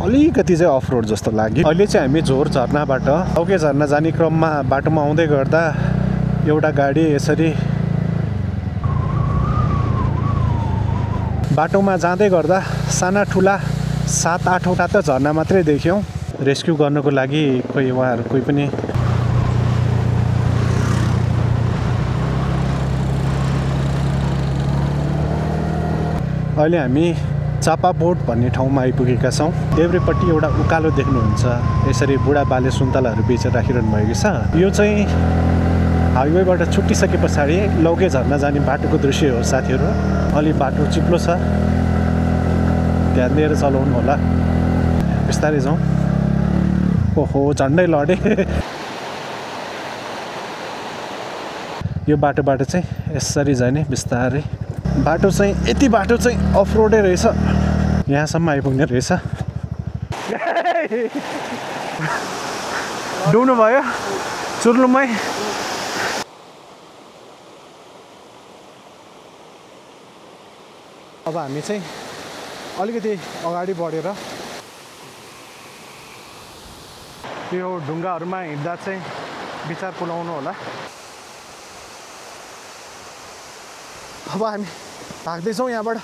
अलिकति चाहिँ off road जस्तो लाग्यो। अहिले चाहिँ हामी झोर झरनाबाट लौके झरना जाने क्रममा बाटोमा आउँदै गर्दा एउटा गाडी यसरी बाटोमा जाँदै गर्दा साना ठुला 7-8वटा त झरना मात्रै देख्यौँ। रेस्क्यु गर्नको लागि कोही उहाँहरू कोही पनि अहिले हामी चापाबोट भन्ने ठाउँमा आइपुगेका छौँ। देब्रेपट्टि एउटा उकालो देख्नुहुन्छ, यसरी बुढा बाले सुन्तलाहरू बेचेर राखिरहनु भएको छ। यो चाहिँ हाइवेबाट छुट्टिसके पछाडि लौके झरना जाने बाटोको दृश्य हो साथीहरू। अलि बाटो चिप्लो छ, ध्यान दिएर चलाउनु होला। बिस्तारै जाउँ। ओहो झन्डै लडे। यो बाटोबाट चाहिँ यसरी जाने बिस्तारै। बाटो चाहिँ यति बाटो चाहिँ अफ रोडै रहेछ, यहाँसम्म आइपुग्ने रहेछ। डुब्नु भयो चुर्लुमै। अब हामी चाहिँ अलिकति अगाडि बढेर यो ढुङ्गाहरूमा हिँड्दा चाहिँ विचार पुलाउनु होला। अब हामी भाग्दैछौँ यहाँबाट।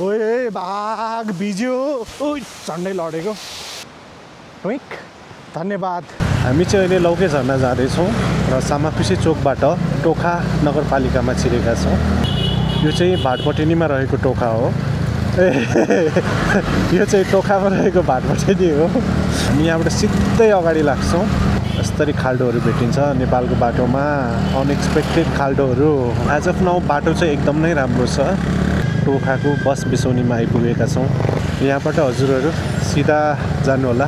ओए भाग बिज्यो, ओ झन्डै लडेको। ट्विक धन्यवाद। हामी चाहिँ अहिले लौके झरना जाँदैछौँ र सामाखुसी चोकबाट टोखा नगरपालिकामा छिरेका छौँ। यो चाहिँ भाटपटेनीमा रहेको टोखा हो। यो चाहिँ टोखामा रहेको भाटपटेनी हो। हामी यहाँबाट सिधै अगाडि लाग्छौँ। यस्तरी खाल्डोहरू भेटिन्छ नेपालको बाटोमा, अनएक्सपेक्टेड खाल्डोहरू। एज अफ नाउ बाटो चाहिँ एकदम नै राम्रो छ। टोखाको बस बिसौनीमा आइपुगेका छौँ। यहाँबाट हजुरहरू सिधा जानु होला।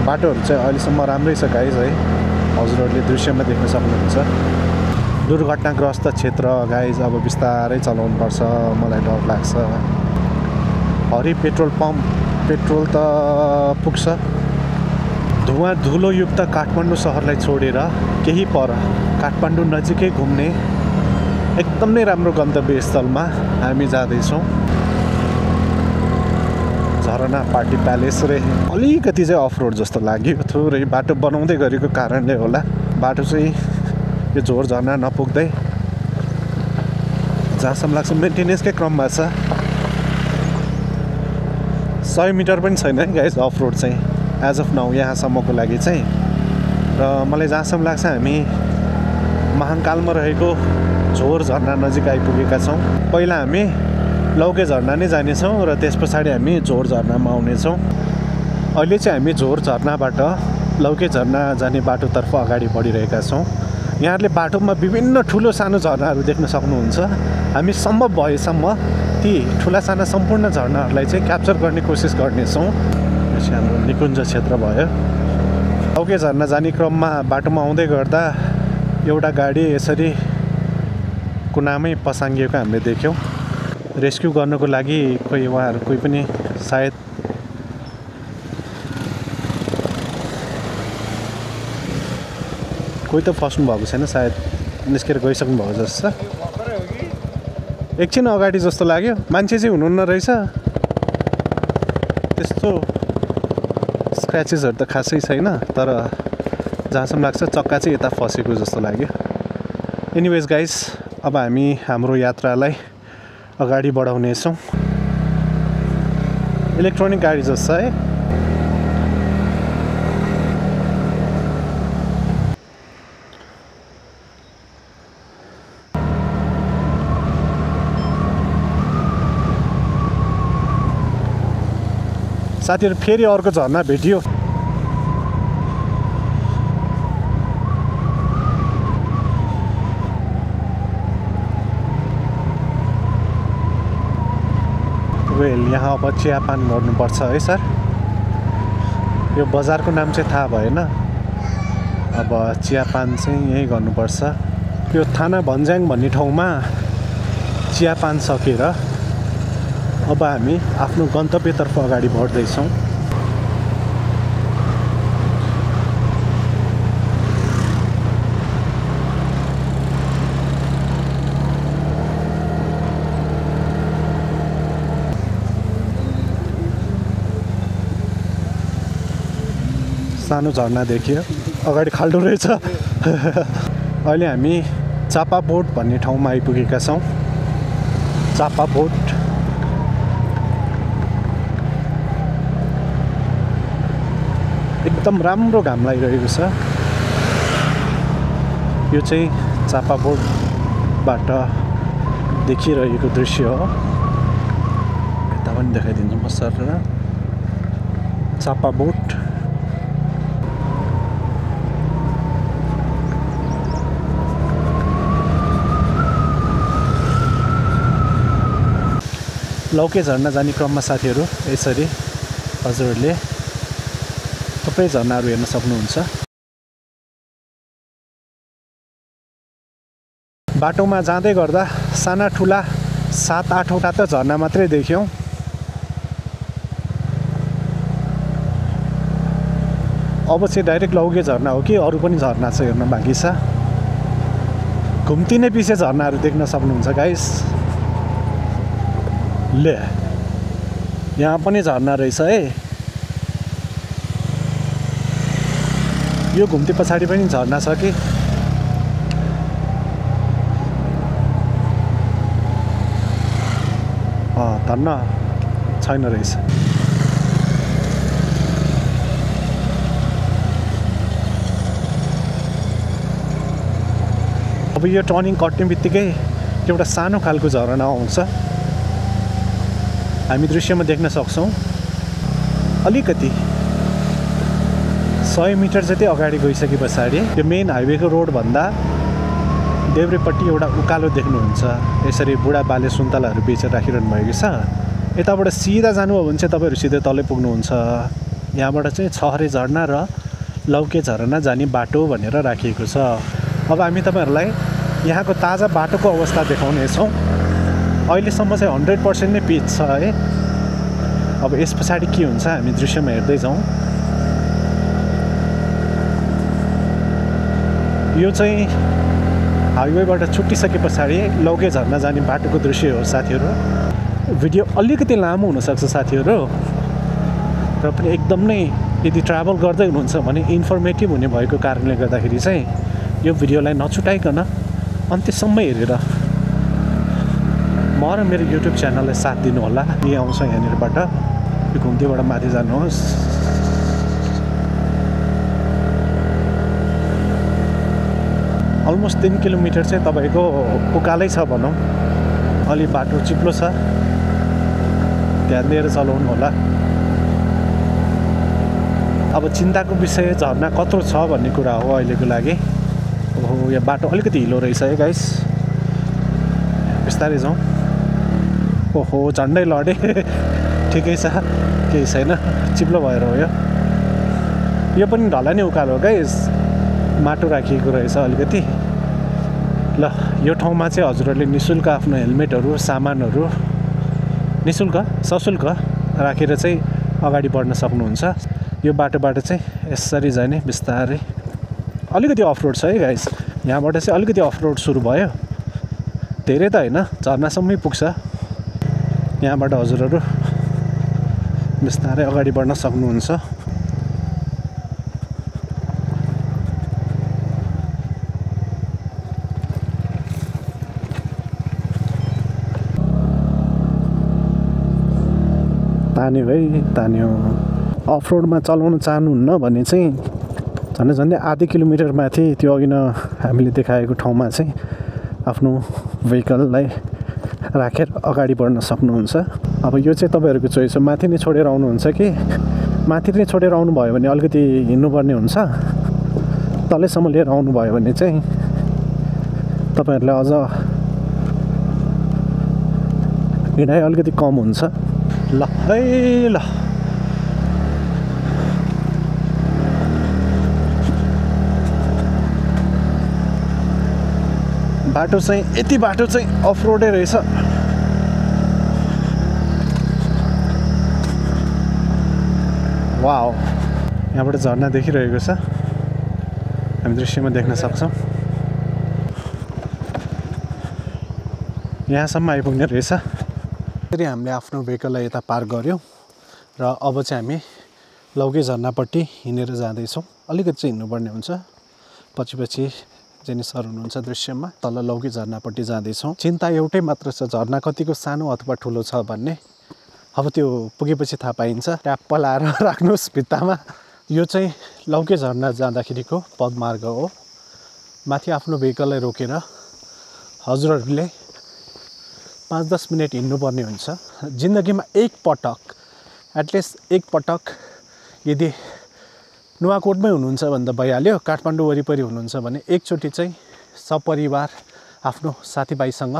बाटोहरू चाहिँ अहिलेसम्म राम्रै छ गाइज है, हजुरहरूले दृश्यमा देख्न सक्नुहुन्छ। दुर्घटनाग्रस्त क्षेत्र गाइज, अब बिस्तारै चलाउनुपर्छ, मलाई डर लाग्छ। हरि पेट्रोल पम्प, पेट्रोल त पुग्छ। धुवा धुलोयुक्त काठमाडौँ सहरलाई छोडेर केही पर काठमाडौँ नजिकै घुम्ने एकदम नै राम्रो गन्तव्य स्थलमा हामी जाँदैछौँ। झरना पार्टी प्यालेस रे। अलिकति चाहिँ अफ रोड जस्तो लाग्यो, थोरै बाटो बनाउँदै गरेको कारणले होला। बाटो चाहिँ यो झोर झरना नपुग्दै जहाँसम्म लाग्छ मेन्टेनेन्सकै क्रममा छ। 100 मिटर पनि छैन है गाइज अफ रोड चाहिँ एज अफ नाउ यहाँसम्मको लागि चाहिँ। र मलाई जहाँसम्म लाग्छ हामी महाकालमा रहेको झोर झरना नजिक आइपुगेका छौँ। पहिला हामी लौके झरना नै जानेछौँ र त्यस पछाडि हामी झोर झरनामा आउनेछौँ। अहिले चाहिँ हामी झोर झरनाबाट लौके झरना जाने बाटोतर्फ अगाडि बढिरहेका छौँ। यहाँहरूले बाटोमा विभिन्न ठुलो सानो झरनाहरू देख्न सक्नुहुन्छ। हामी सम्भव भएसम्म ती ठुला साना सम्पूर्ण झरनाहरूलाई चाहिँ क्याप्चर गर्ने कोसिस गर्नेछौँ। हाम्रो निकुञ्ज क्षेत्र भयो। लौके झरना जाने क्रममा बाटोमा आउँदै गर्दा एउटा गाडी यसरी कुनामै पसाङ्गिएको हामीले देख्यौँ। रेस्क्यु गर्नको लागि कोही उहाँहरू कोही पनि सायद कोही त फस्नु भएको छैन, सायद निस्केर गइसक्नु भएको जस्तो छ। एकछिन अगाडि जस्तो लाग्यो, मान्छे चाहिँ हुनुहुन्न रहेछ। त्यस्तो स्क्रैचेसहरू त खासै छैन, तर जहाँसम्म लाग्छ चक्का चाहिँ यता फसेको जस्तो लाग्यो। एनिवेज गाइस, अब हामी हाम्रो यात्रालाई अगाडि बढाउनेछौँ। इलेक्ट्रोनिक गाडी जस्तो है। साथीहरू फेरि अर्को झरना भेटियो। वेल, यहाँ अब चियापान गर्नुपर्छ है सर। यो बजारको नाम चाहिँ थाहा भएन, अब चियापान चाहिँ यहीँ गर्नुपर्छ। यो थाना भन्ज्याङ भन्ने ठाउँमा चियापान सकेर अब हामी आफ्नो गन्तव्यतर्फ अगाडि बढ्दैछौँ। सानो झरना देखियो अगाडि खाल्डो रहेछ अहिले हामी चापाबोट भन्ने ठाउँमा आइपुगेका छौँ चापाबोट एकदम राम्रो घाम लागिरहेको छ यो चाहिँ चापाबोटबाट देखिरहेको दृश्य हो यता पनि देखाइदिन्छु म सर चापाबोट लौके झर्ना जाने क्रममा साथीहरू यसरी हजुरहरूले थुप्रै झर्नाहरू हेर्न सक्नुहुन्छ बाटोमा जाँदै गर्दा साना ठुला 7-8 वटा त झर्ना मात्रै देख्यौँ अब चाहिँ डाइरेक्ट लौके झर्ना हो कि अरू पनि झर्ना छ हेर्न बाँकी छ घुम्ती नै पछि झर्नाहरू देख्न सक्नुहुन्छ गाइस ले यहाँ पनि झर्ना रहेछ है यो घुम्ती पछाडि पनि झर्ना छ कि धन्न छैन रहेछ अब यो टर्निङ कट्ने बित्तिकै एउटा सानो खालको झरना आउँछ हामी दृश्यमा देख्न सक्छौँ अलिकति 100 मिटर जति अगाडि गइसके पछाडि त्यो मेन हाइवेको रोडभन्दा देब्रेपट्टि एउटा उकालो देख्नुहुन्छ यसरी बुढा बाले सुन्तलाहरू बेचेर राखिरहनु भएको छ यताबाट सिधा जानुभयो भने चाहिँ तपाईँहरू सिधै तलै पुग्नुहुन्छ यहाँबाट चाहिँ छहरे झरना र लौके झरना जाने बाटो भनेर राखिएको छ अब हामी तपाईँहरूलाई यहाँको ताजा बाटोको अवस्था देखाउनेछौँ अहिलेसम्म चाहिँ 100% नै पिच छ है अब यस पछाडि के हुन्छ हामी दृश्यमा हेर्दै जाउँ यो चाहिँ हाइवेबाट छुट्टिसके पछाडि लौके झर्ना जाने बाटोको दृश्य हो साथीहरू भिडियो अलिकति लामो हुनसक्छ साथीहरू र पनि एकदम नै यदि ट्राभल गर्दै हुनुहुन्छ भने इन्फर्मेटिभ हुने भएको कारणले गर्दाखेरि चाहिँ यो भिडियोलाई नछुटाइकन अन्त्यसम्म हेरेर म र मेरो युट्युब च्यानललाई साथ दिनु होला यही आउँछ यहाँनिरबाट यो घुम्तीबाट माथि जानुहोस् अलमोस्ट 3 किलोमिटर चाहिँ तपाईँको उकालै छ भनौँ अलि बाटो चिप्लो छ ध्यान दिएर चलाउनु होला अब चिन्ताको विषय झर्ना कत्रो छ भन्ने कुरा हो अहिलेको लागि ओहो यहाँ बाटो अलिकति हिलो रहेछ है गाइस बिस्तारै जाउँ ओहो झन्डै लडे ठिकै छ केही छैन चिप्लो भएर हो यो पनि ढलानी उकालो हो गाइस माटो राखिएको रहेछ अलिकति ल यो ठाउँमा चाहिँ हजुरहरूले निःशुल्क आफ्नो हेलमेटहरू सामानहरू निःशुल्क सशुल्क राखेर चाहिँ अगाडि बढ्न सक्नुहुन्छ यो बाटोबाट चाहिँ यसरी जाने बिस्तारै अलिकति अफ रोड छ है गाइस यहाँबाट चाहिँ अलिकति अफ रोड सुरु भयो धेरै त होइन झर्नासम्मै पुग्छ यहाँबाट हजुरहरू बिस्तारै अगाडि बढ्न सक्नुहुन्छ तान्यो है तान्यो अफ रोडमा चलाउन चाहनुहुन्न भने चाहिँ झन्डै आधी किलोमिटर माथि त्यो अघि न हामीले देखाएको ठाउँमा चाहिँ आफ्नो भेहिकललाई राखेर अगाडि बढ्न सक्नुहुन्छ अब यो चाहिँ तपाईँहरूको चोइस हो माथि नै छोडेर आउनुहुन्छ कि माथि नै छोडेर आउनुभयो भने अलिकति हिँड्नुपर्ने हुन्छ तलैसम्म लिएर आउनुभयो भने चाहिँ तपाईँहरूलाई अझ हिँडाइ अलिकति कम हुन्छ ल है ल बाटो चाहिँ यति बाटो चाहिँ अफ रोडै रहेछ वाउ यहाँबाट झर्ना देखिरहेको छ हामी दृश्यमा देख्न सक्छौँ यहाँसम्म आइपुग्ने रहेछ फेरि हामीले आफ्नो भेहिकललाई यता पार्क गऱ्यौँ र अब चाहिँ हामी लौके झरनापट्टि हिँडेर जाँदैछौँ। अलिकति चाहिँ हिँड्नुपर्ने हुन्छ। पछि जेनी सर हुनुहुन्छ दृश्यमा। तल लौके झरनापट्टि जाँदैछौँ। चिन्ता एउटै मात्र छ, झरना कतिको सानो अथवा ठुलो छ भन्ने। अब त्यो पुगेपछि थाहा पाइन्छ। ट्याप्प लाएर राख्नुहोस् भित्तामा। यो चाहिँ लौके झरना जाँदाखेरिको पदमार्ग हो। माथि आफ्नो भेहिकललाई रोकेर हजुरहरूले 5-10 मिनट हिँड्नुपर्ने हुन्छ। जिन्दगीमा एकपटक, एटलिस्ट एकपटक यदि नुवाकोटमै हुनुहुन्छ भने त भइहाल्यो, काठमाडौँ वरिपरि हुनुहुन्छ भने एकचोटि चाहिँ सपरिवार आफ्नो साथीभाइसँग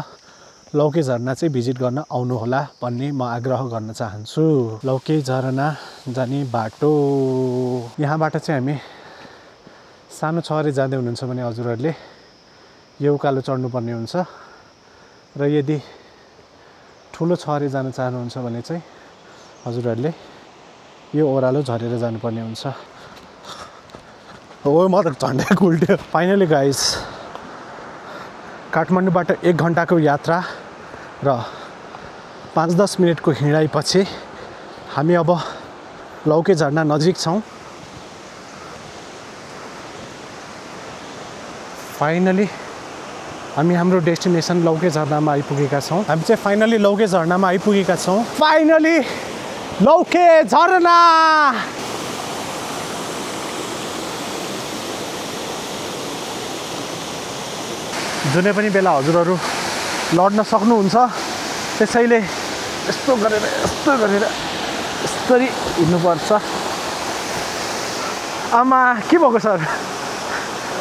लौके झरना चाहिँ भिजिट गर्न आउनुहोला भन्ने म आग्रह गर्न चाहन्छु। लौके झरना जाने बाटो यहाँबाट चाहिँ हामी सानो छहरे जाँदै हुनुहुन्छ भने हजुरहरूले यो उकालो चढ्नुपर्ने हुन्छ र यदि ठुलो छहरे जान चाहनुहुन्छ भने चाहिँ हजुरहरूले यो ओह्रालो झरेर जानुपर्ने हुन्छ। हो म त झन्डै उल्ट्यो। फाइनली गाइस, काठमाडौँबाट 1 घन्टाको यात्रा र 5-10 मिनटको हिँडाइपछि हामी अब लौके झरना नजिक छौँ। फाइनली हामी हाम्रो डेस्टिनेसन लौके झरनामा आइपुगेका छौँ। हामी चाहिँ फाइनली लौके झरनामा आइपुगेका छौँ। फाइनली लौके झरना। जुनै पनि बेला हजुरहरू लड्न सक्नुहुन्छ, त्यसैले यस्तो गरेर यस्तरी हिँड्नुपर्छ। आमा के भएको सर,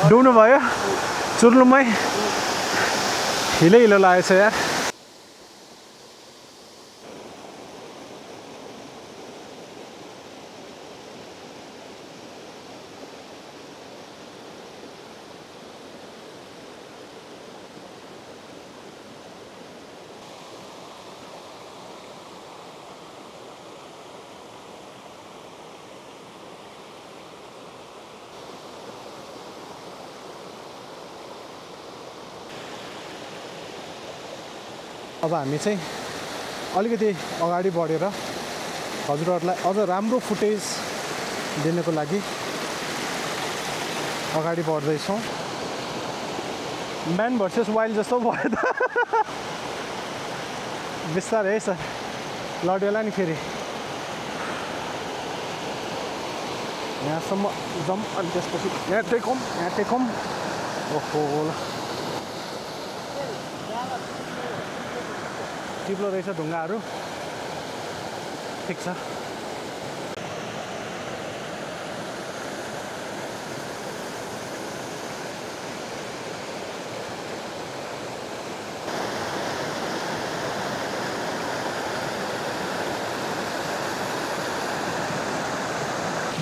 डुब्नु भयो? चुर्लुमै हिलो लागेछ यार। अब हामी चाहिँ अलिकति अगाडि बढेर हजुरहरूलाई अझ राम्रो फुटेज दिनको लागि अगाडि बढ्दैछौँ। म्यान भर्सेस वाइल्ड जस्तो भयो त। बिस्तारै है सर, लड्यो होला नि फेरि। यहाँसम्म जाउँ अनि त्यसपछि यहाँ टेकौँ। ओहो ल, चिप्लो रहेछ ढुङ्गाहरू। ठिक छ।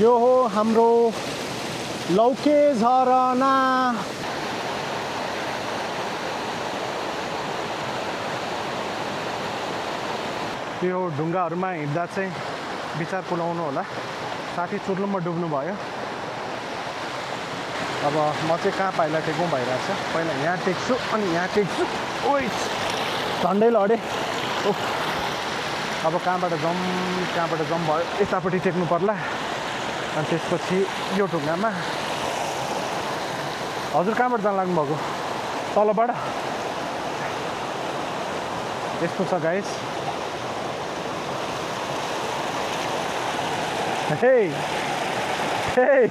यो हो हाम्रो लौके झरना। यो ढुङ्गाहरूमा हिँड्दा चाहिँ विचार पुलाउनु होला। साथी चुर्लुममा डुब्नु भयो। अब म चाहिँ कहाँ पाइला टेकौँ भइरहेको छ। पहिला यहाँ टेक्छु अनि यहाँ टेक्छु। ओइ झन्डै लडेँ। अब कहाँबाट जाउँ भयो। यतापट्टि टेक्नु पर्ला अनि त्यसपछि यो ढुङ्गामा। हजुर कहाँबाट जान लाग्नु भएको? तलबाट। यस्तो छ guys. Hey! Hey!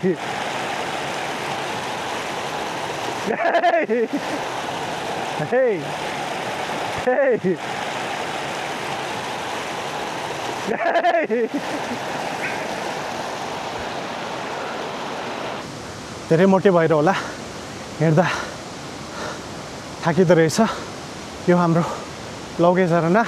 Hey! Hey! Hey! Hey! धेरै मोटे भएर होला, हेर्दा थाकिँदो रहेछ। यो हाम्रो लौके झरना।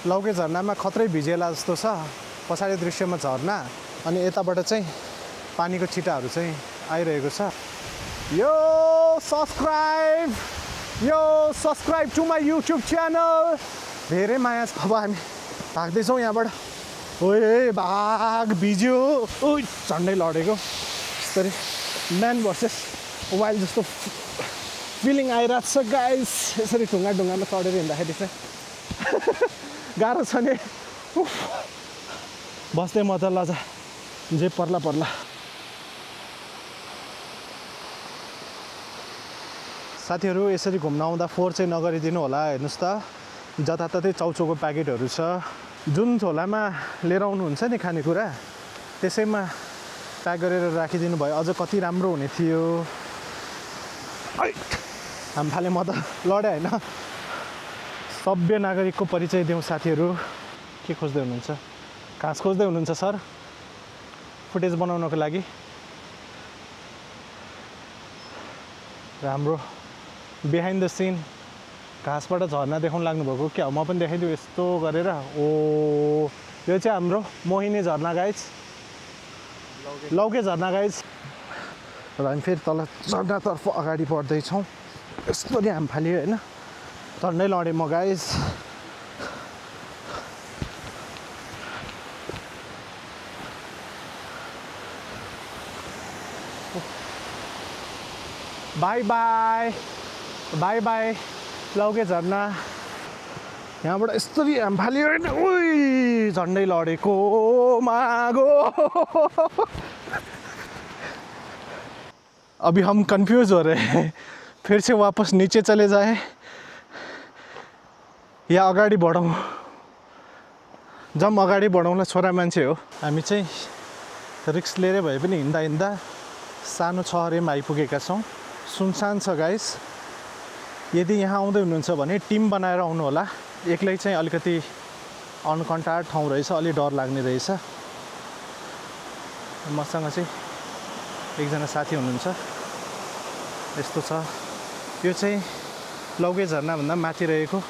लौके झरनामा खत्रै भिजेला जस्तो छ पछाडि दृश्यमा झरना अनि यताबाट चाहिँ पानीको छिटाहरू चाहिँ आइरहेको छ यो subscribe to my YouTube channel धेरै माया छ अब हामी भाग्दैछौँ यहाँबाट ओए भाग भिज्यो ओइ झन्डै लडेको यसरी म्यान भर्सेस वाइल्ड जस्तो फिलिङ आइरहेको छ गाइस यसरी ढुङ्गामा चढेर हिँड्दाखेरि चाहिँ गाह्रो छ नि बस्दै मजा लजा जे पर्ला साथीहरू यसरी घुम्न आउँदा फोहोर चाहिँ नगरिदिनु होला हेर्नुहोस् त जताततै चाउचाउको प्याकेटहरू छ जुन झोलामा लिएर आउनुहुन्छ नि खानेकुरा त्यसैमा प्याक गरेर राखिदिनु भयो अझ कति राम्रो हुने थियो हामी फाले म त लडे होइन सभ्य नागरिकको परिचय दिउँ साथीहरू के खोज्दै हुनुहुन्छ घाँस खोज्दै हुनुहुन्छ सर फुटेज बनाउनको लागि राम्रो बिहाइन्ड द सिन घाँसबाट झर्ना देखाउन लाग्नुभएको क्या म पनि देखाइदिउँ यस्तो गरेर ओ यो चाहिँ हाम्रो मोहिनी झरना गाइस लौके झरना गाइस र हामी फेरि तल झरनातर्फ अगाडि बढ्दैछौँ यस्तो नि हामी फाल्यो होइन झन्डै लडेँ म गाइस बाई बाई लौके झरना यहाँबाट यस्तरी हामी फाल्यो होइन उही झन्डै लडेको मागो अभी हम कंफ्यूज हो रहे हैं फिर से वापस नीचे चले जाए या अगाडि बढौँ जम अगाडि बढौँला छोरा मान्छे हो हामी चाहिँ रिक्स लिएरै भए पनि हिँड्दा सानो छहरेमा आइपुगेका छौँ सुनसान छ गाइस यदि यहाँ आउँदै हुनुहुन्छ भने टिम बनाएर आउनु होला एक्लै चाहिँ अलिकति अनकन्टार्ड ठाउँ रहेछ अलि डर लाग्ने रहेछ मसँग चाहिँ एकजना साथी हुनुहुन्छ यस्तो छ यो चाहिँ लौके झरनाभन्दा माथि रहेको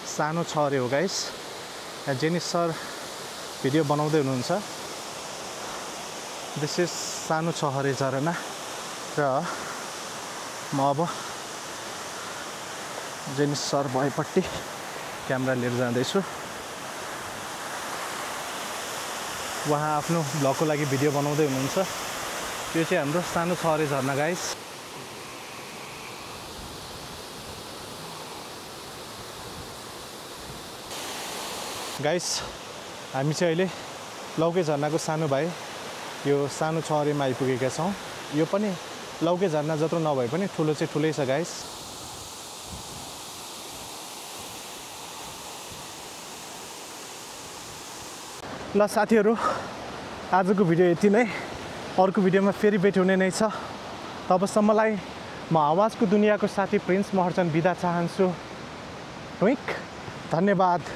सानो छहरे हो गाइस जेनिस सर भिडियो बनाउँदै हुनुहुन्छ दिस इज सानो छहरे झरना र म अब जेनिस सर भएपट्टि क्यामेरा लिएर जाँदैछु उहाँ आफ्नो भ्लगको लागि भिडियो बनाउँदै हुनुहुन्छ यो चाहिँ हाम्रो सानो छहरे झरना गाइस हामी चाहिँ अहिले लौके झरनाको सानो भाइ यो सानो छहरेमा आइपुगेका छौँ यो पनि लौके झरना जत्रो नभए पनि ठुलो चाहिँ ठुलै छ गाइस ल साथीहरू आजको भिडियो यति नै अर्को भिडियोमा फेरि भेट हुने नै छ तबसम्मलाई म आवाजको दुनियाँको साथी प्रिन्स महर्जन बिदा चाहन्छु धन्यवाद।